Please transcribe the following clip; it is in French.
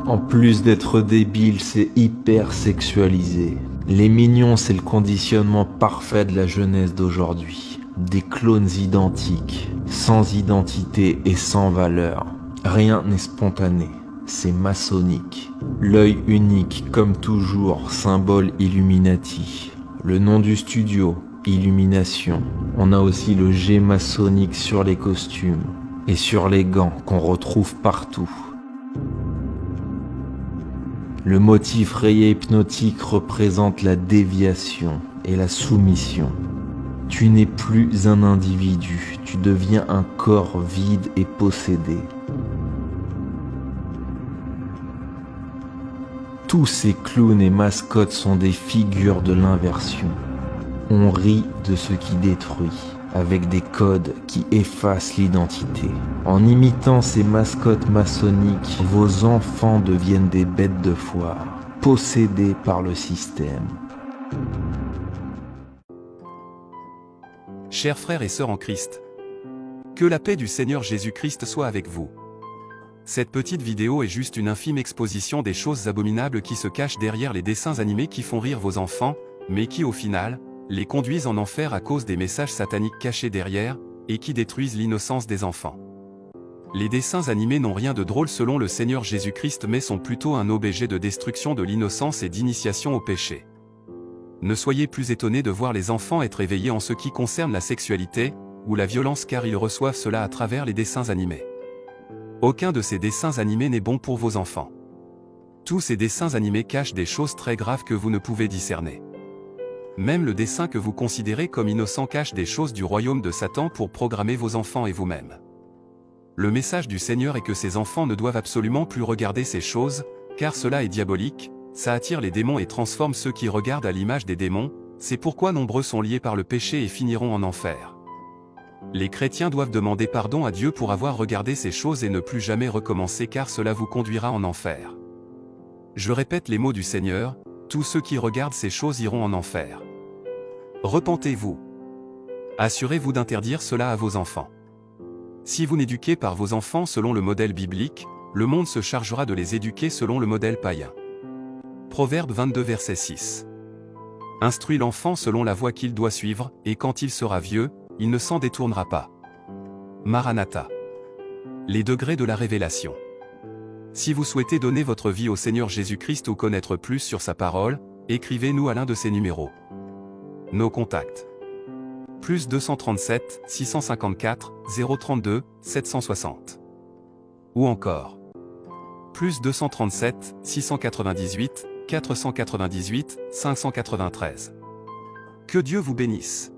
En plus d'être débile, c'est hyper sexualisé. Les mignons, c'est le conditionnement parfait de la jeunesse d'aujourd'hui. Des clones identiques, sans identité et sans valeur. Rien n'est spontané, c'est maçonnique. L'œil unique, comme toujours, symbole Illuminati. Le nom du studio, Illumination. On a aussi le G maçonnique sur les costumes et sur les gants qu'on retrouve partout. Le motif rayé hypnotique représente la déviation et la soumission. Tu n'es plus un individu, tu deviens un corps vide et possédé. Tous ces clowns et mascottes sont des figures de l'inversion. On rit de ce qui détruit, avec des codes qui effacent l'identité. En imitant ces mascottes maçonniques, vos enfants deviennent des bêtes de foire, possédés par le système. Chers frères et sœurs en Christ, que la paix du Seigneur Jésus-Christ soit avec vous. Cette petite vidéo est juste une infime exposition des choses abominables qui se cachent derrière les dessins animés qui font rire vos enfants, mais qui au final, les conduisent en enfer à cause des messages sataniques cachés derrière, et qui détruisent l'innocence des enfants. Les dessins animés n'ont rien de drôle selon le Seigneur Jésus-Christ mais sont plutôt un objet de destruction de l'innocence et d'initiation au péché. Ne soyez plus étonnés de voir les enfants être éveillés en ce qui concerne la sexualité, ou la violence car ils reçoivent cela à travers les dessins animés. Aucun de ces dessins animés n'est bon pour vos enfants. Tous ces dessins animés cachent des choses très graves que vous ne pouvez discerner. Même le dessin que vous considérez comme innocent cache des choses du royaume de Satan pour programmer vos enfants et vous-même. Le message du Seigneur est que ces enfants ne doivent absolument plus regarder ces choses, car cela est diabolique, ça attire les démons et transforme ceux qui regardent à l'image des démons, c'est pourquoi nombreux sont liés par le péché et finiront en enfer. Les chrétiens doivent demander pardon à Dieu pour avoir regardé ces choses et ne plus jamais recommencer car cela vous conduira en enfer. Je répète les mots du Seigneur, tous ceux qui regardent ces choses iront en enfer. Repentez-vous. Assurez-vous d'interdire cela à vos enfants. Si vous n'éduquez par vos enfants selon le modèle biblique, le monde se chargera de les éduquer selon le modèle païen. Proverbe 22 verset 6. Instruis l'enfant selon la voie qu'il doit suivre, et quand il sera vieux, il ne s'en détournera pas. Maranatha. Les degrés de la révélation. Si vous souhaitez donner votre vie au Seigneur Jésus-Christ ou connaître plus sur sa parole, écrivez-nous à l'un de ces numéros. Nos contacts. Plus 237 654 032 760. Ou encore. Plus 237 698 498 593. Que Dieu vous bénisse.